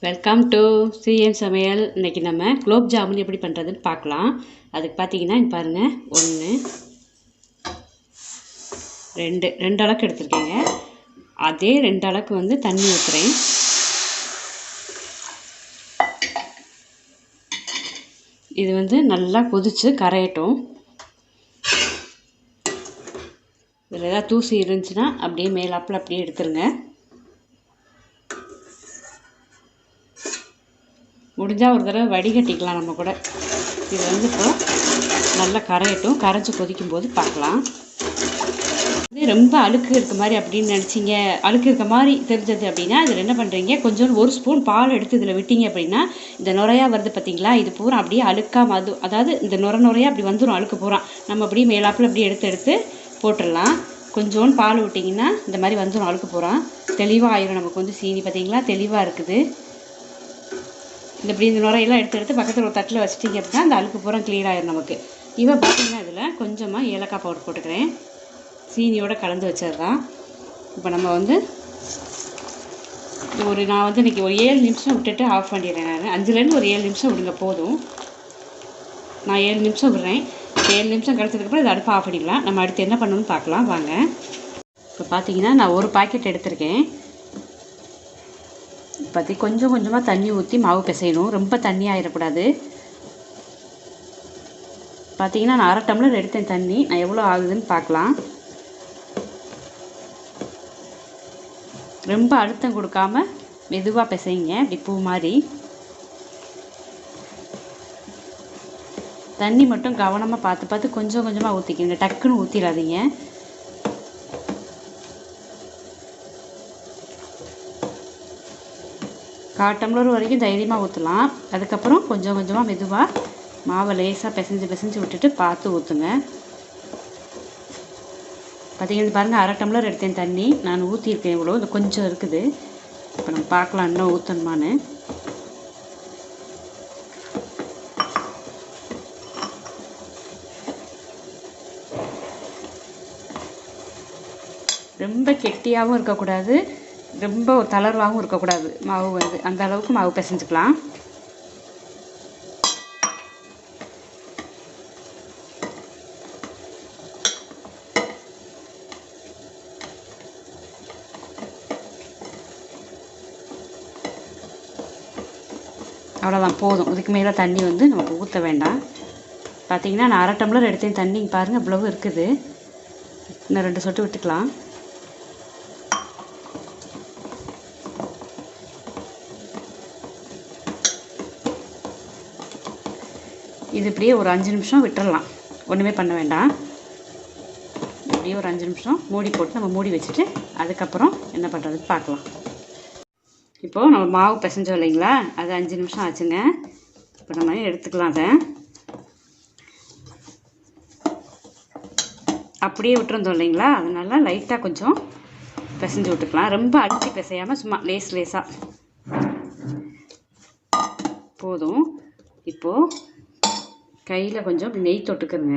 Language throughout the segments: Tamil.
வெல்கம் டு சிஎன் சமையல். இன்றைக்கி நம்ம குலோப் ஜாமுன் எப்படி பண்ணுறதுன்னு பார்க்கலாம். அதுக்கு பார்த்தீங்கன்னா இங்கே பாருங்கள், 1 2 அளவுக்கு எடுத்துருக்கேங்க. அதே 2 அளவுக்கு வந்து தண்ணி ஊற்றுறேன். இது வந்து நல்லா கொதித்து கரையட்டும். இதில் ஏதாவது தூசி இருந்துச்சுன்னா அப்படியே மேலாப்பில் அப்படியே எடுத்துருங்க. முடிஞ்சால் ஒரு தடவை வடிகட்டிக்கலாம் நம்ம கூட. இது வந்து இப்போ நல்லா கரையட்டும். கரைச்சி கொதிக்கும்போது பார்க்கலாம். இது ரொம்ப அழுக்கு இருக்க மாதிரி அப்படின்னு நினச்சிங்க, அழுக்கு இருக்க மாதிரி தெரிஞ்சது அப்படின்னா இதில் என்ன பண்ணுறீங்க, கொஞ்சம் 1 ஸ்பூன் பால் எடுத்து இதில் விட்டீங்க அப்படின்னா இந்த நுரையாக வருது பார்த்தீங்களா, இது பூரா அப்படியே அழுக்காக அதாவது இந்த நுரையாக அப்படி வந்துடும். அழுக்கு பூரா நம்ம அப்படியே மேலாப்பில் அப்படியே எடுத்து போட்டுடலாம். கொஞ்சோண்டு பால் விட்டிங்கன்னா இந்த மாதிரி வந்துடும். அழுக்கு பூரா தெளிவாக ஆயிரும். நமக்கு வந்து சீனி பார்த்தீங்களா தெளிவாக இருக்குது. இந்த நுரையெல்லாம் எடுத்து பக்கத்தில் ஒரு தட்டில் வச்சிட்டிங்க அப்படின்னா அந்த அழுக்கு பூரா கிளியர் ஆயிடும் நமக்கு. இப்போ பார்த்தீங்கன்னா இதில் கொஞ்சமாக ஏலக்காய் பவுடர் போட்டுக்கிறேன். சீனியோடு கலந்து வச்சது தான். இப்போ நம்ம வந்து நான் வந்து இன்றைக்கி ஒரு 7 நிமிஷம் விட்டுட்டு ஆஃப் பண்ணிடுறேன். நான் 5லேருந்து ஒரு 7 நிமிஷம் விடுங்க போதும். நான் 7 நிமிஷம் விடுறேன். 7 நிமிஷம் கழிச்சதுக்கப்புறம் இதை அடுப்பு ஆஃப் பண்ணிடலாம். நம்ம அடுத்து என்ன பண்ணணும்னு பார்க்கலாம் வாங்க. இப்போ பார்த்தீங்கன்னா நான் ஒரு பாக்கெட் எடுத்திருக்கேன். கொஞ்சம் கொஞ்சமாக தண்ணி ஊற்றி மாவு பிசையணும். ரொம்ப தண்ணி ஆகிடக்கூடாது. பார்த்தீங்கன்னா நான் 1/2 டம்ளர் எடுத்தேன் தண்ணி. நான் எவ்வளோ ஆகுதுன்னு பார்க்கலாம். ரொம்ப அழுத்தம் கொடுக்காம மெதுவாக பிசைங்க. இப்படி பூ மாதிரி தண்ணி மட்டும் கவனமாக பார்த்து கொஞ்சம் கொஞ்சமாக ஊற்றிக்கிங்க. டக்குன்னு ஊற்றிடாதீங்க. கால் டம்ளர் வரைக்கும் தைரியமாக ஊற்றலாம். அதுக்கப்புறம் கொஞ்சம் கொஞ்சமாக மெதுவாக மாவை லேசாக பிசைஞ்சு விட்டுட்டு பார்த்து ஊற்றுங்க. பார்த்தீங்கன்னா பாருங்கள், 1/2 டம்ளர் எடுத்தேன் தண்ணி. நான் ஊற்றிருக்கேன் இவ்வளோ. இது கொஞ்சம் இருக்குது. இப்போ நம்ம பார்க்கலாம் இன்னும் ஊற்றணுமான்னு. ரொம்ப கெட்டியாகவும் இருக்கக்கூடாது, ரொம்ப தளர்வாகவும் இருக்கக்கூடாது. மாவு வந்து அந்த அளவுக்கு மாவு பிசைஞ்சுக்கலாம். அவ்வளோதான், போதும். இதுக்கு மேலே தண்ணி வந்து நமக்கு ஊற்ற வேண்டாம். பார்த்தீங்கன்னா நான் 1/2 டம்ளர் எடுத்தேன் தண்ணி. பாருங்கள் இவ்வளவு இருக்குது. இன்னும் 2 சொட்டு விட்டுக்கலாம். இது இப்படியே ஒரு 5 நிமிஷம் விட்டுறலாம். ஒன்றுமே பண்ண வேண்டாம். இப்படியே ஒரு 5 நிமிஷம் மூடி போட்டு நம்ம மூடி வச்சுட்டு அதுக்கப்புறம் என்ன பண்ணுறதுன்னு பார்க்கலாம். இப்போது நம்ம மாவு பிசைஞ்சோம் இல்லைங்களா, அது 5 நிமிஷம் ஆச்சுங்க. இப்போ நம்ம எடுத்துக்கலாம். அதை அப்படியே விட்டுருந்தோம் இல்லைங்களா, அதனால லைட்டாக கொஞ்சம் பிசைஞ்சு விட்டுக்கலாம். ரொம்ப அழுத்தி பிசையாமல் சும்மா லேசாக போதும். இப்போது கையில் கொஞ்சம் நெய் தொட்டுக்குங்க.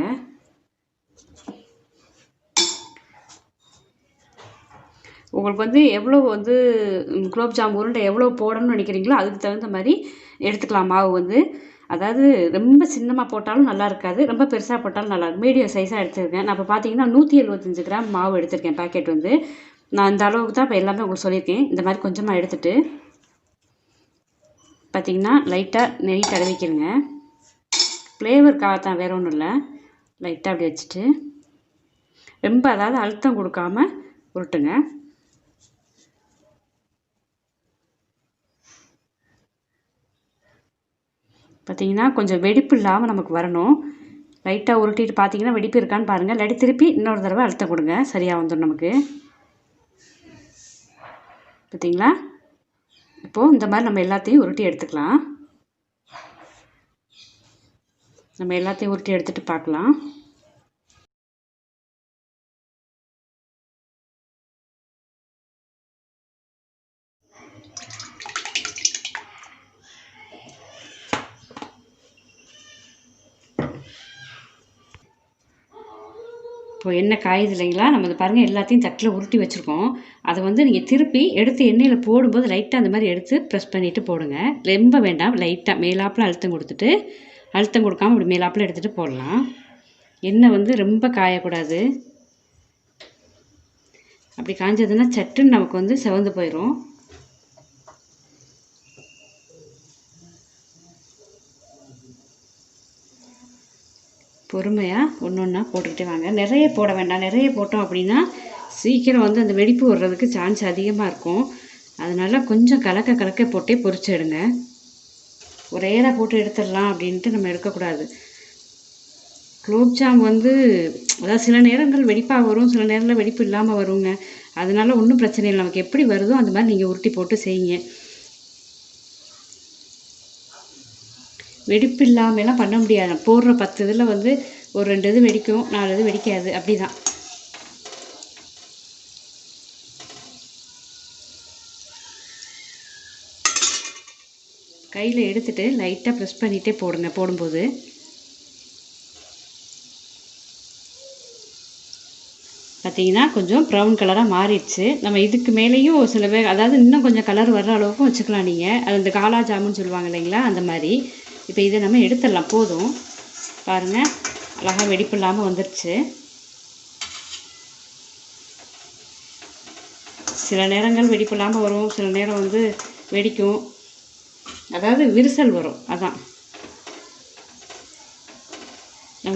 உங்களுக்கு வந்து எவ்வளோ வந்து குலோப் ஜாமுன் உருண்டை எவ்வளோ போடணும்னு நினைக்கிறீங்களோ அதுக்கு தகுந்த மாதிரி எடுத்துக்கலாம் மாவு வந்து. அதாவது ரொம்ப சின்னமாக போட்டாலும் நல்லா இருக்காது, ரொம்ப பெருசாக போட்டாலும் நல்லா இருக்கும். மீடியம் சைஸாக எடுத்துருக்கேன். நான் இப்போ பார்த்தீங்கன்னா 175 கிராம் மாவு எடுத்திருக்கேன். பேக்கெட் வந்து நான் இந்த அளவுக்கு தான் இப்போ எல்லாமே உங்களுக்கு சொல்லியிருக்கேன். இந்த மாதிரி கொஞ்சமாக எடுத்துகிட்டு பார்த்தீங்கன்னா லைட்டாக நெய் தடவிக்கிறங்க. ஃப்ளேவருக்காக தான், வேறு ஒன்றும் இல்லை. லைட்டாக அப்படி வச்சுட்டு ரொம்ப அதாவது அழுத்தம் கொடுக்காம உருட்டுங்க. பார்த்தீங்கன்னா கொஞ்சம் வெடிப்பு இல்லாமல் நமக்கு வரணும். லைட்டாக உருட்டிட்டு பார்த்தீங்கன்னா வெடிப்பு இருக்கான்னு பாருங்கள். இல்லாட்டி திருப்பி இன்னொரு தடவை அழுத்தம் கொடுங்க, சரியாக வந்துடும் நமக்கு. பார்த்தீங்களா, இப்போது இந்த மாதிரி நம்ம எல்லாத்தையும் உருட்டி எடுத்துக்கலாம். நம்ம எல்லாத்தையும் உருட்டி எடுத்துகிட்டு பார்க்கலாம். இப்போ எண்ணெய் காயுது இல்லைங்களா, நம்ம இதை பாருங்கள் எல்லாத்தையும் தட்டில் உருட்டி வச்சுருக்கோம். அதை வந்து நீங்கள் திருப்பி எடுத்து எண்ணெயில் போடும்போது லைட்டாக அந்த மாதிரி எடுத்து ப்ரெஸ் பண்ணிவிட்டு போடுங்க. ரொம்ப வேண்டாம், லைட்டாக மேலாப்பில் அழுத்தம் கொடுத்துட்டு, அழுத்தம் கொடுக்காமல் இப்படி மேலாப்பில் எடுத்துகிட்டு போடலாம். எண்ணெய் வந்து ரொம்ப காயக்கூடாது. அப்படி காஞ்சதுன்னா சட்டுன்னு நமக்கு வந்து செவந்து போயிடும். பொறுமையாக ஒன்று ஒன்றா போட்டுக்கிட்டே வாங்க. நிறைய போட வேண்டாம். நிறைய போட்டோம் அப்படின்னா சீக்கிரம் வந்து அந்த வெடிப்பு வர்றதுக்கு சான்ஸ் அதிகமாக இருக்கும். அதனால் கொஞ்சம் கலக்க போட்டே பொரிச்சு எடுங்க. ஒரேடாக போட்டு எடுத்துடலாம் அப்படின்ட்டு நம்ம எடுக்கக்கூடாது. குலோப்ஜாம் வந்து அதாவது சில நேரங்கள் வெடிப்பாக வரும், சில நேரங்களில் வெடிப்பு இல்லாமல் வருங்க. அதனால ஒன்றும் பிரச்சனை இல்லை. நமக்கு எப்படி வருதோ அந்த மாதிரி நீங்கள் உருட்டி போட்டு செய்யுங்க. வெடிப்பு இல்லாமலாம் பண்ண முடியாது. போடுற 10 இதில் வந்து ஒரு 2 இது வெடிக்கும், 4 இது வெடிக்காது. அப்படி தான். கையில் எடுத்துகிட்டு லைட்டாக ப்ரெஸ் பண்ணிகிட்டே போடுங்க. போடும்போது பார்த்தீங்கன்னா கொஞ்சம் ப்ரௌன் கலராக மாறிடுச்சு. நம்ம இதுக்கு மேலேயும் சில பேர் அதாவது இன்னும் கொஞ்சம் கலர் வர்ற அளவுக்கும் வச்சுக்கலாம் நீங்கள். அது இந்த காலா ஜாமுன்னு சொல்லுவாங்க இல்லைங்களா, அந்த மாதிரி. இப்போ இதை நம்ம எடுத்துடலாம். போதும். பாருங்கள், அழகாக வெடிப்பு இல்லாமல் வந்துருச்சு. சில நேரங்கள் வெடிப்பு இல்லாமல் வரும், சில நேரம் வந்து வெடிக்கும். அதாவது விரிசல் வரும். அதான்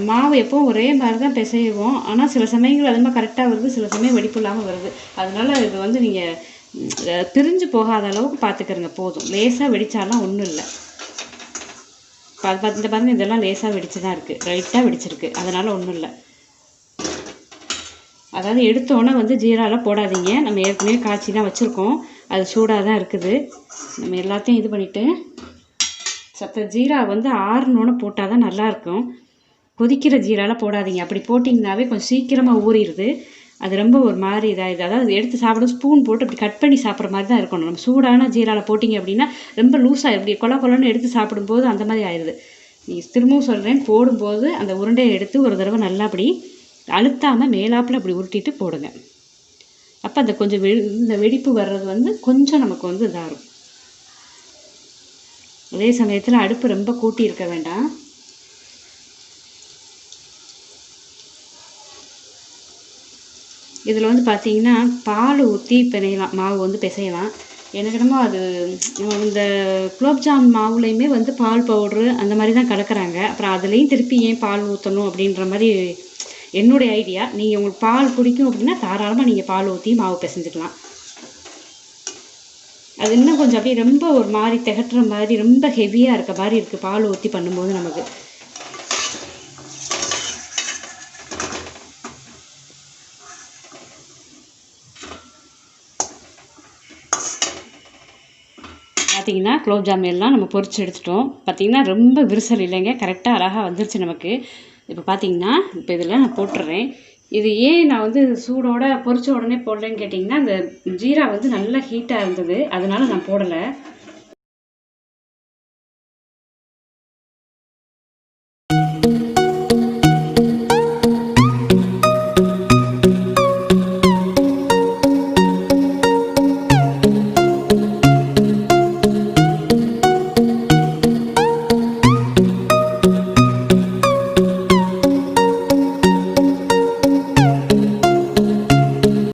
மாவு எப்போவும் ஒரே மாதிரி தான் பிசைவோம். ஆனால் சில சமயங்கள் அது மாதிரி கரெக்டாக வருது, சில சமயம் வெடிப்பு இல்லாமல் வருது. அதனால இது வந்து நீங்கள் பிரிஞ்சு போகாத அளவுக்கு பார்த்துக்கிறங்க. போதும். லேசாக வெடித்தாலாம் ஒன்றும் இல்லை. இந்த பாருங்கள், இதெல்லாம் லேசாக வெடிச்சு தான் இருக்குது, லைட்டாக வெடிச்சிருக்கு. அதனால் ஒன்றும் இல்லை. அதாவது எடுத்தோன்னே வந்து ஜீராலாம் போடாதீங்க. நம்ம ஏற்கனவே காய்ச்சி தான் வச்சுருக்கோம். அது சூடாக தான் இருக்குது. நம்ம எல்லாத்தையும் இது பண்ணிவிட்டு ஜீரா வந்து ஆறுனோன்னு போட்டால் தான் நல்லாயிருக்கும். கொதிக்கிற ஜீராலாம் போடாதீங்க. அப்படி போட்டிங்கனாவே கொஞ்சம் சீக்கிரமாக ஊறிடுது. அது ரொம்ப ஒரு மாதிரி இதாகிடுது. அதாவது எடுத்து சாப்பிட ஸ்பூன் போட்டு அப்படி கட் பண்ணி சாப்பிட்ற மாதிரி தான் இருக்கணும். நம்ம சூடான ஜீராவில் போட்டிங்க அப்படின்னா ரொம்ப லூஸாக இப்படி கொலன்னு எடுத்து சாப்பிடும்போது அந்த மாதிரி ஆயிடுது. நீங்கள் திரும்பவும் சொல்கிறேன், போடும்போது அந்த உருண்டையை எடுத்து ஒரு தடவை நல்லா அப்படி அழுத்தாமல் மேலாப்பில் அப்படி உருட்டிட்டு போடுங்க. அப்போ அந்த கொஞ்சம் இந்த வெடிப்பு வர்றது வந்து கொஞ்சம் நமக்கு வந்து இதாக இருக்கும். அதே சமயத்தில் அடுப்பு ரொம்ப கூட்டி இருக்க வேண்டாம். இதில் வந்து பார்த்தீங்கன்னா பால் ஊற்றி பிணையலாம், மாவு வந்து பிசையலாம். எனக்கு என்னமோ அது இந்த குலோப்ஜாம் மாவுலேயுமே வந்து பால் பவுட்ரு அந்த மாதிரி தான் கலக்கிறாங்க. அப்புறம் அதுலேயும் திருப்பி ஏன் பால் ஊற்றணும் அப்படின்ற மாதிரி என்னுடைய ஐடியா. நீங்கள் உங்களுக்கு பால் பிடிக்கும் அப்படின்னா தாராளமாக நீங்கள் பால் ஊற்றி மாவு பிசைஞ்சிக்கலாம். அது இன்னும் கொஞ்சம் அப்படியே ரொம்ப ஒரு மாதிரி திகட்டுற மாதிரி ரொம்ப ஹெவியாக இருக்க மாதிரி இருக்குது பால் ஊற்றி பண்ணும்போது நமக்கு. பார்த்திங்கன்னா குலோப்ஜாம் எல்லாம் நம்ம பொரிச்சு எடுத்துட்டோம். பார்த்திங்கன்னா ரொம்ப விரிசல் இல்லைங்க, கரெக்டாக அழகாக வந்துருச்சு நமக்கு. இப்போ பார்த்திங்கன்னா இப்போ இதில் நான் போட்டுடுறேன். இது ஏன் நான் வந்து சூடோட பொரிச்ச உடனே போடலன்னு கேட்டிங்கன்னா, அந்த ஜீரா வந்து நல்லா ஹீட்டாக இருந்தது, அதனால் நான் போடலை.